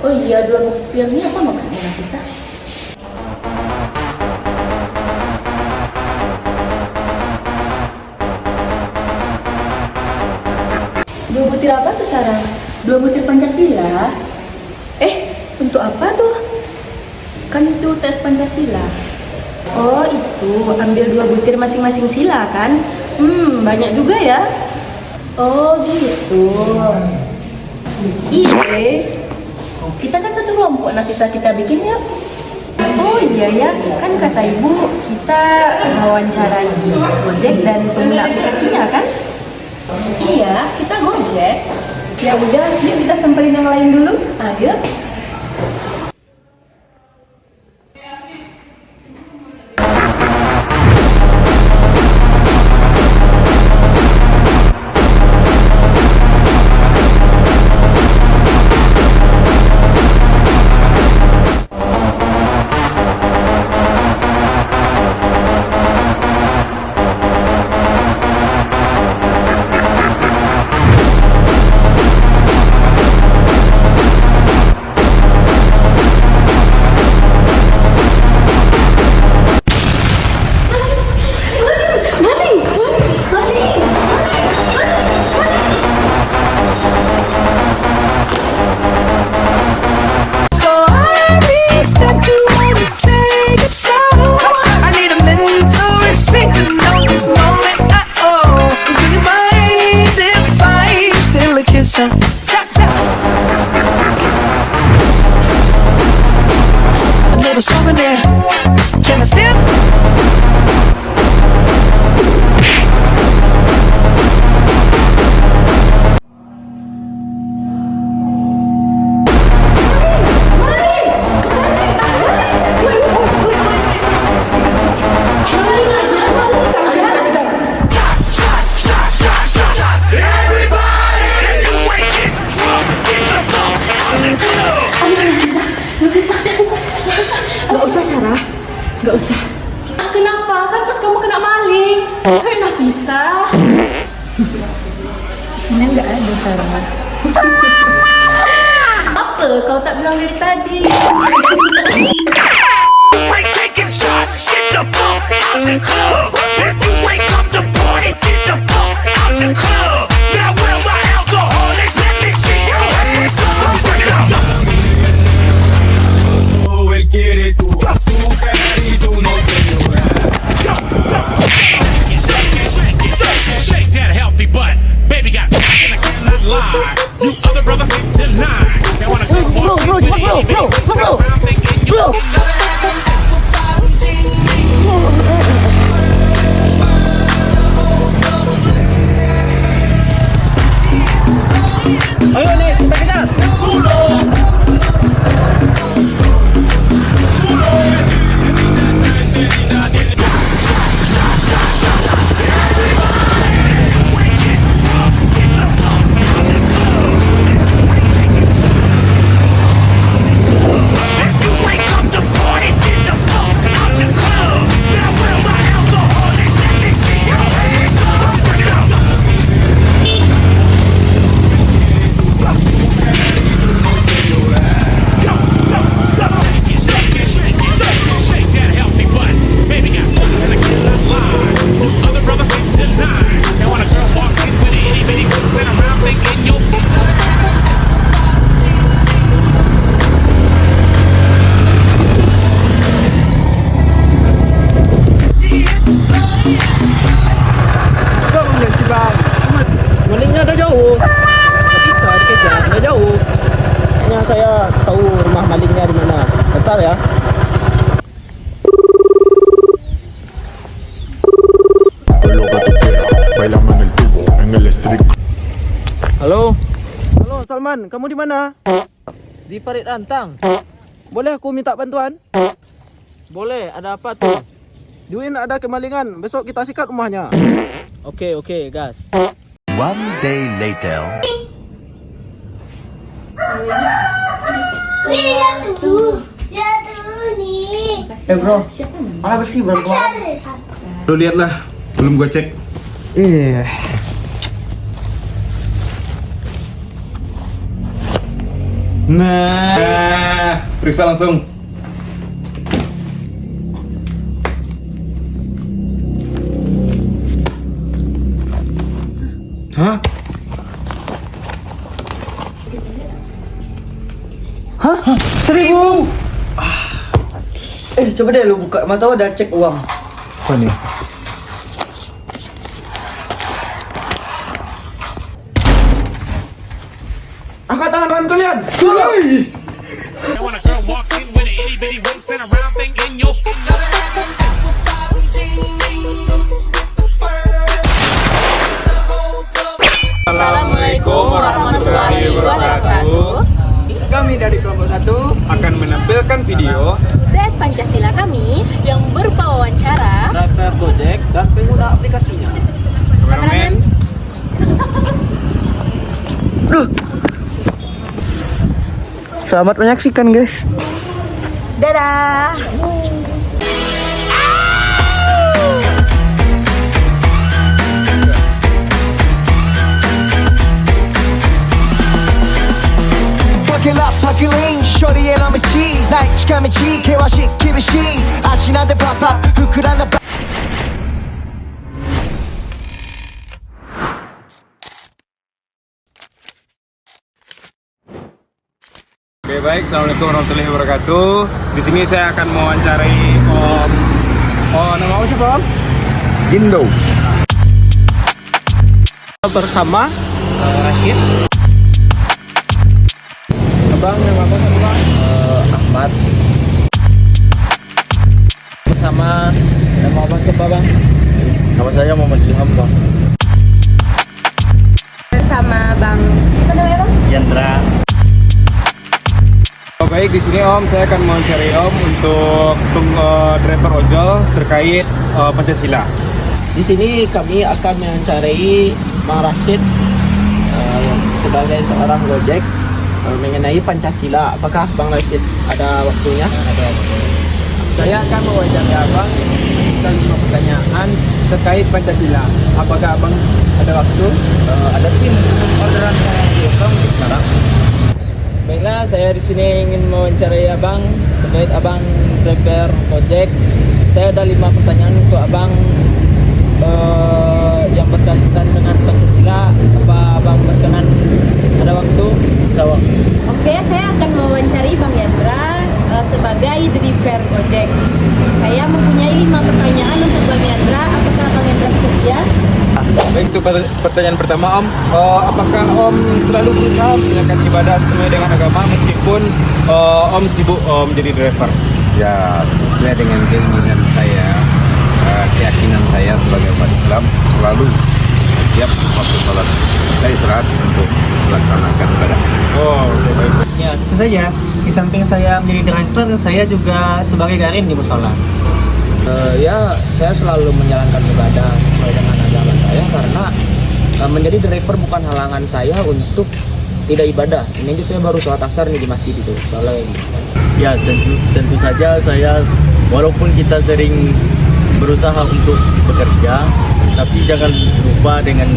Oh iya, 2 bukti ini apa maksudnya, Nafisa? Dua butir apa tuh, Sarah? 2 butir Pancasila? Untuk apa tuh? Kan itu tes Pancasila. Oh itu, ambil 2 butir masing-masing sila kan? Banyak juga ya? Oh gitu. Iya. Kita kan satu kelompok, Nafisa, kita bikin ya. Oh iya ya, kan kata ibu kita wawancarai Gojek dan pengguna aplikasinya kan? Iya, kita Gojek. Ya udah, yuk kita samperin yang lain dulu. Ayo. A little souvenir. Can I still? Gak usah, Sarah. Gak usah. Kenapa? Kan pas kamu kena maling. Hai, Nafisa. Di sini nggak ada, Sarah. Apa? Kau tak bilang dari tadi. Like taking shots, get the fuck out the club. If you ain't come to party, get the fuck out the club. Now where my alcoholics? Let me see your hands up. Bring it up. Él quiere tu azúcar y tú no señora. Shake that healthy butt. Baby got and I cannot lie. You other brothers can't deny. They wanna come walk in with it, baby. Sit around thinking you Ayo nih, kita kejar. Malingnya dah jauh. Tak bisa dikejar, dah jauh. Hanya saya tahu rumah malingnya di mana. Bentar ya. Halo, Halo Salman, kamu di mana? di Parit Rantang. Boleh aku minta bantuan? Boleh, ada apa tuh? Di UIN ada kemalingan. Besok kita sikat rumahnya. Oke, gas. One day later. Bro, mana bersih bro? Lu lihatlah, belum gue cek. Iya. Nah, periksa langsung. Hah? Hah? 1.000. Coba deh lu buka mata udah cek uang. Apa nih? Angkat tangan kalian. And when a girl walks in with an itty bitty waist and a round thing in your Assalamualaikum warahmatullahi wabarakatuh. Kami dari kelompok 1 Akan menampilkan video Tes Pancasila kami yang berupa wawancara, Driver Gojek. dan pengguna aplikasinya. kameramen. Selamat menyaksikan guys. dadah. Buckle up, buckle in, 쇼리의 너 미치 날 치카미치 개화식 기비시 아시나데 팝팝 후크라나 Oke baik, assalamualaikum warahmatullahi wabarakatuh. Di sini saya akan mewawancarai Om. Oh, nama Om siapa Om? Indo. Bersama Rashid, Abang, nama abang siapa bang? Ahmad, Bersama nama abang siapa bang? Nama saya Muhammad Ilham bang. Bersama Bang, siapa namanya Bang? Yandra. Oh, baik, di sini Om saya akan mewawancarai Om untuk driver ojol terkait Pancasila. di sini kami akan mewawancarai Bang Rashid sebagai seorang Gojek mengenai Pancasila. Apakah Bang Rashid ada waktunya? Saya akan mewawancarai abang tentang 5 pertanyaan terkait Pancasila. Apakah abang ada waktu? Ada sih, orderan saya direkam untuk sekarang. Baiklah, saya di sini ingin mewawancarai abang terkait abang driver Gojek. Saya ada 5 pertanyaan untuk abang yang berkaitan dengan Pancasila. Apa abang berkenan ada waktu? Bisa waktu. Oke, saya akan mewawancari Bang Yandra sebagai driver Gojek. Saya mempunyai 5 pertanyaan untuk Bang Yandra. Apakah Bang Yandra bersedia? Baik, untuk pertanyaan pertama Om, apakah Om selalu berusaha menjalankan ibadah sesuai dengan agama meskipun Om sibuk menjadi driver? Ya, sesuai dengan keinginan saya, keyakinan saya sebagai umat Islam, selalu setiap waktu sholat saya istirahat untuk melaksanakan ibadah. Oh, oke, baik. Ya, tentu saja. Di samping saya menjadi driver, saya juga sebagai garim di musola. Ya, saya selalu menjalankan ibadah sesuai dengan agama saya karena menjadi driver bukan halangan saya untuk tidak ibadah. Ini aja saya baru sholat asar nih di masjid itu, soalnya Ya, tentu saja saya walaupun kita sering berusaha untuk bekerja, tapi jangan lupa dengan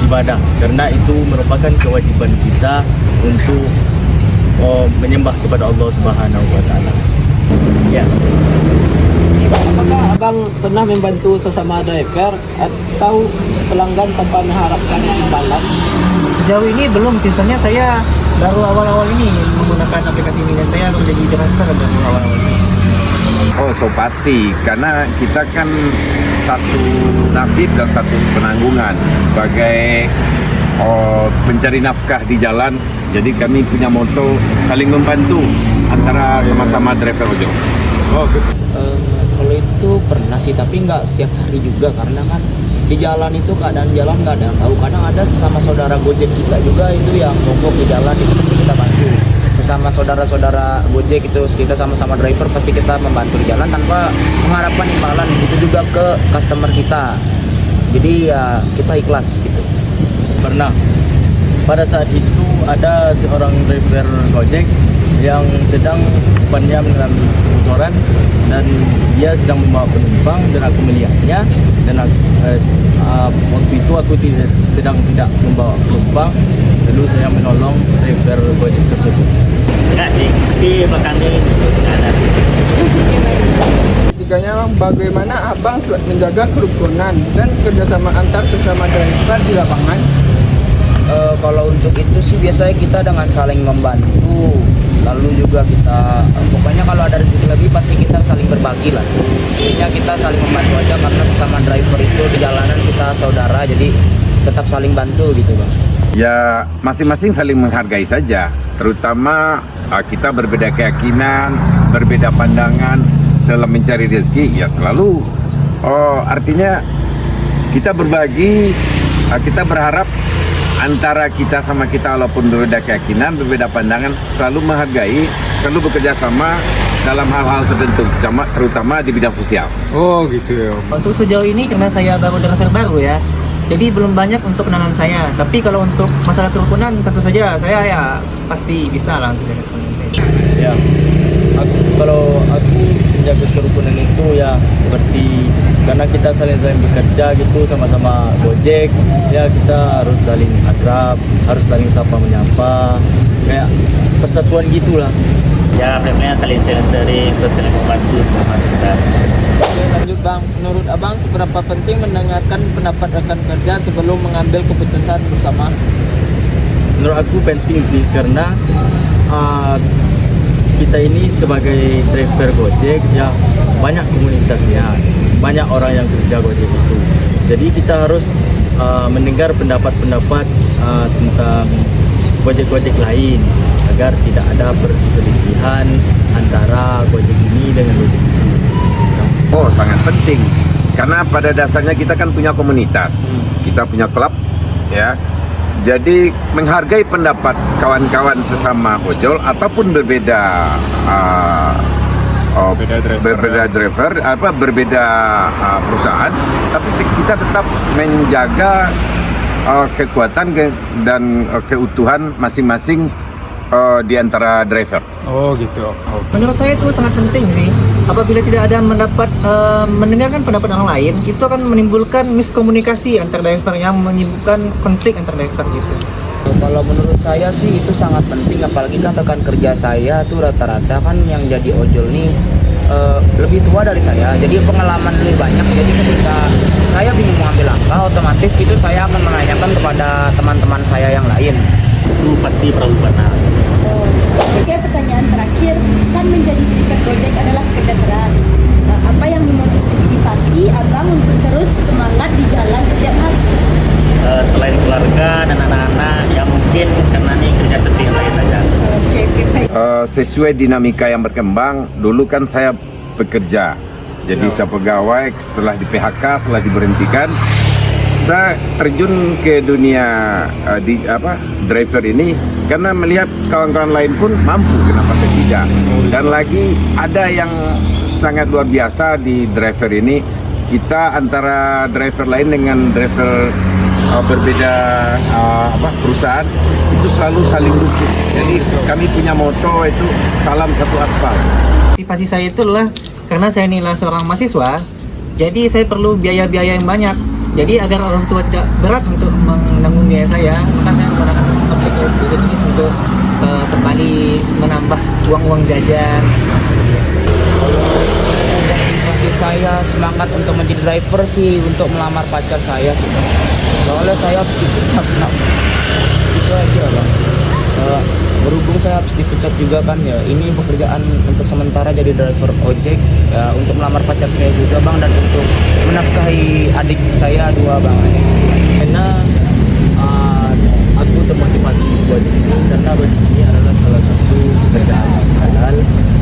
ibadah karena itu merupakan kewajiban kita untuk menyembah kepada Allah Subhanahu wa taala. Ya. Apakah abang pernah membantu sesama driver atau pelanggan tanpa mengharapkan imbalan? Sejauh ini belum, sisanya saya baru awal-awal ini menggunakan aplikasi ini dan saya menjadi driver dari awal-awal ini. Oh, so pasti, karena kita kan satu nasib dan satu penanggungan sebagai pencari nafkah di jalan. Jadi kami punya moto saling membantu antara sama-sama driver ojol. Oh, good. Kalau itu pernah sih, tapi nggak setiap hari juga karena kan di jalan itu keadaan jalan nggak ada yang tahu. Kadang ada sesama saudara Gojek kita juga itu yang mogok di jalan, itu pasti kita bantu. Sesama saudara-saudara Gojek itu kita sama-sama driver pasti kita membantu di jalan tanpa mengharapkan imbalan. Itu juga ke customer kita. Jadi ya kita ikhlas gitu. Pernah pada saat itu ada seorang driver Gojek yang sedang depannya mengalami kebocoran dan dia sedang membawa penumpang dan aku melihatnya dan waktu itu aku sedang tidak membawa penumpang, lalu saya menolong driver Gojek tersebut. Enggak sih, tapi belakangnya nggak ada. Ketiganya, bagaimana abang menjaga kerukunan dan kerjasama antar sesama driver di lapangan? Kalau untuk itu sih biasanya kita dengan saling membantu, lalu juga kita pokoknya kalau ada rezeki lebih pasti kita saling berbagi lah. Intinya kita saling membantu aja karena sesama driver itu di jalanan kita saudara, jadi tetap saling bantu gitu bang. Ya masing-masing saling menghargai saja, terutama kita berbeda keyakinan, berbeda pandangan dalam mencari rezeki, ya selalu artinya kita berbagi, kita berharap antara kita sama kita walaupun berbeda keyakinan, berbeda pandangan, selalu menghargai, selalu bekerja sama dalam hal-hal tertentu, terutama di bidang sosial. Oh gitu ya. Untuk sejauh ini karena saya baru driver baru ya, jadi belum banyak untuk kenalan saya. Tapi kalau untuk masalah kerukunan tentu saja saya ya pasti bisa lah untuk jaga kerukunan. Ya, kalau aku menjaga kerukunan itu ya seperti karena kita saling bekerja gitu sama-sama Gojek, ya kita harus saling akrab, harus saling sapa menyapa, kayak persatuan gitulah. Ya prinsipnya saling sering membantu sama kita. Oke, lanjut bang, menurut abang seberapa penting mendengarkan pendapat rekan kerja sebelum mengambil keputusan bersama? Menurut aku penting sih karena kita ini sebagai driver Gojek ya banyak komunitasnya, banyak orang yang kerja Gojek itu. Jadi kita harus mendengar pendapat-pendapat tentang Gojek-Gojek lain agar tidak ada perselisihan antara Gojek ini dengan Gojek itu. Oh sangat penting, karena pada dasarnya kita kan punya komunitas, kita punya klub, ya. Jadi menghargai pendapat kawan-kawan sesama ojol ataupun berbeda driver, berbeda perusahaan, tapi kita tetap menjaga kekuatan dan keutuhan masing-masing di antara driver. Oh gitu. Menurut saya itu sangat penting sih. Apabila tidak ada mendengarkan pendapat orang lain, itu akan menimbulkan miskomunikasi antar driver yang menimbulkan konflik antar driver gitu. Kalau menurut saya sih itu sangat penting, apalagi kan rekan kerja saya tuh rata-rata kan yang jadi ojol nih lebih tua dari saya, jadi pengalaman lebih banyak. Jadi ketika saya bingung mengambil langkah, otomatis itu saya akan menanyakan kepada teman-teman saya yang lain. Itu pasti perahu benar. Oke, pertanyaan terakhir, kan menjadi driver Gojek adalah kerja keras. Apa yang memotivasi abang untuk terus semangat di jalan setiap hari? Selain keluarga dan anak-anak, yang mungkin karena ini kerja seperti saya saja. Oke, baik. Sesuai dinamika yang berkembang, dulu kan saya bekerja, jadi saya pegawai, setelah di PHK, setelah diberhentikan, saya terjun ke dunia driver ini karena melihat kawan-kawan lain pun mampu, kenapa saya tidak? Dan lagi ada yang sangat luar biasa di driver ini, kita antara driver lain dengan driver berbeda perusahaan itu selalu saling dukung. Jadi kami punya moto itu salam satu aspal. Motivasi saya itu adalah karena saya inilah seorang mahasiswa, jadi saya perlu biaya-biaya yang banyak. Jadi agar orang tua tidak berat untuk menanggung biaya saya, maka saya menggunakan aplikasi ini untuk kembali menambah uang-uang jajan. Motivasi saya semangat untuk menjadi driver sih untuk melamar pacar saya sih. Soalnya saya habis dipecat, itu aja bang. Berhubung saya habis dipecat juga kan ya, ini pekerjaan untuk sementara jadi driver ojek ya, untuk melamar pacar saya juga bang, dan untuk menafkahi adik saya 2 bang. Karena aku termotivasi buat ini karena ini adalah salah satu pekerjaan halal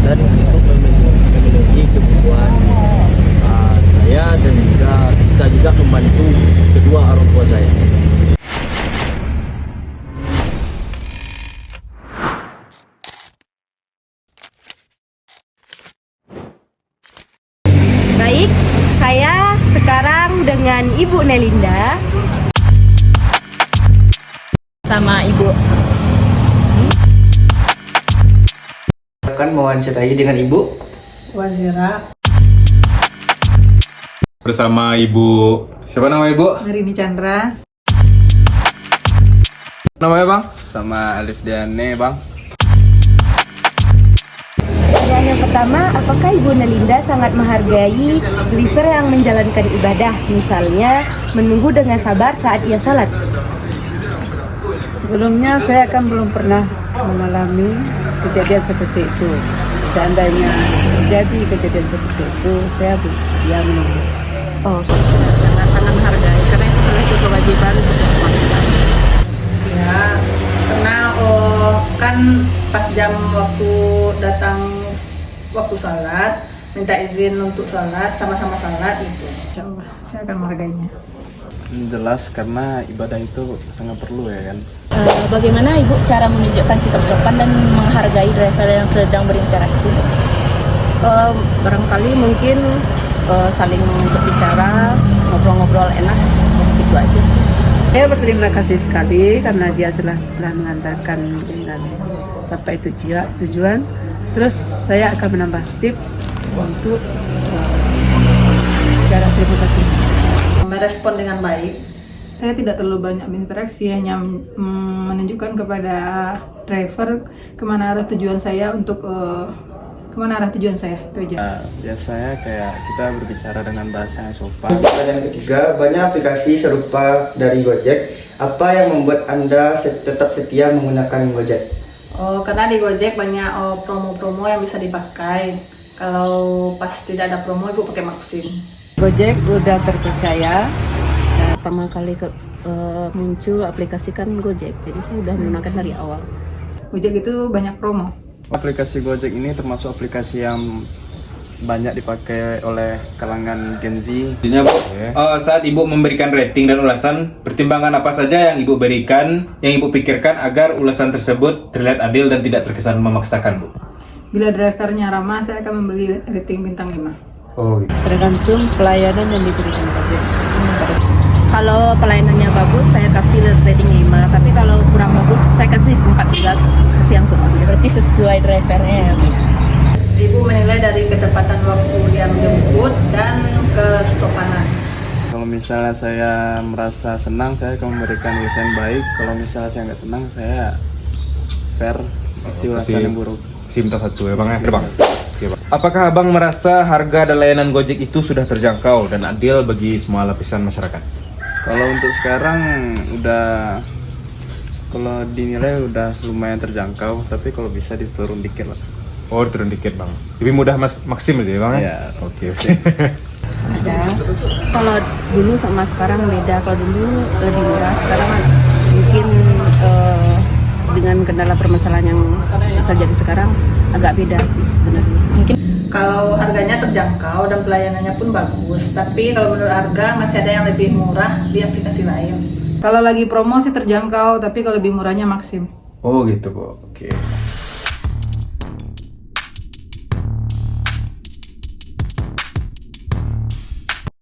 dan untuk memenuhi kebutuhan saya dan juga bisa juga membantu kedua orang tua saya. Baik, saya sekarang dengan Ibu Nelinda. sama Ibu. Akan mewawancarai dengan Ibu Wazira Bersama Ibu, siapa nama Ibu? Marini Chandra. Namanya Bang? Sama Alif Diane, Bang. Yang pertama, apakah Ibu Nelinda sangat menghargai driver yang menjalankan ibadah, misalnya menunggu dengan sabar saat ia sholat? Sebelumnya saya kan belum pernah mengalami kejadian seperti itu. Seandainya terjadi kejadian seperti itu, saya bersedia menunggu. Oh, Sangat-sangat menghargai karena itu salah satu kewajiban setiap manusia. Ya, karena kan pas jam waktu datang waktu salat, minta izin untuk salat, sama-sama salat itu. Insya Allah, saya akan menghargainya. Jelas karena ibadah itu sangat perlu ya kan. bagaimana Ibu cara menunjukkan sikap sopan dan menghargai driver yang sedang berinteraksi? Barangkali mungkin saling berbicara, ngobrol-ngobrol enak, gitu aja sih. Saya berterima kasih sekali karena dia telah mengantarkan dengan sampai tujuan. Terus saya akan menambah tip untuk cara terima kasih. Merespon dengan baik. Saya tidak terlalu banyak berinteraksi, hanya menunjukkan kepada driver kemana arah tujuan saya untuk kemana arah tujuan saya, itu aja. Biasanya kayak kita berbicara dengan bahasa yang sopan. Pertanyaan ketiga, banyak aplikasi serupa dari Gojek. Apa yang membuat Anda tetap setia menggunakan Gojek? Karena di Gojek banyak promo-promo yang bisa dipakai. Kalau pas tidak ada promo, Ibu pakai Maxim. Gojek udah terpercaya. Pertama kali muncul aplikasi kan Gojek, jadi saya udah menggunakan dari awal. Gojek itu banyak promo. Aplikasi Gojek ini termasuk aplikasi yang banyak dipakai oleh kalangan Gen Z. Intinya Bu, saat Ibu memberikan rating dan ulasan, pertimbangan apa saja yang Ibu berikan, yang Ibu pikirkan agar ulasan tersebut terlihat adil dan tidak terkesan memaksakan, Bu? Bila drivernya ramah, saya akan memberi rating bintang 5. Oh gitu. Tergantung pelayanan yang diberikan Gojek. Kalau pelayanannya bagus, saya kasih rating 5. Tapi kalau kurang bagus, saya kasih 4 juga. Kasih yang berarti sesuai drivernya. Ibu menilai dari ketepatan waktu dia menjemput dan kesopanan. Kalau misalnya saya merasa senang, saya akan memberikan ulasan baik. Kalau misalnya saya nggak senang, saya fair, kasih ulasan yang buruk. Minta satu ya Bang ya? Bang. Oke, Bang. Apakah Abang merasa harga dan layanan Gojek itu sudah terjangkau dan adil bagi semua lapisan masyarakat? Kalau untuk sekarang kalau dinilai udah lumayan terjangkau, tapi kalau bisa diturun dikit lah. Oh, turun dikit Bang. Lebih mudah Maxim gitu ya Bang? Iya. Oke. Ada. Kalau dulu sama sekarang beda. Kalau dulu lebih murah, sekarang mungkin dengan kendala permasalahan yang terjadi sekarang agak beda sih sebenarnya. Mungkin Kalau harganya terjangkau dan pelayanannya pun bagus, tapi kalau menurut harga masih ada yang lebih murah di aplikasi lain. Kalau lagi promo sih terjangkau, tapi kalau lebih murahnya Maxim. Oh gitu Bu. Oke.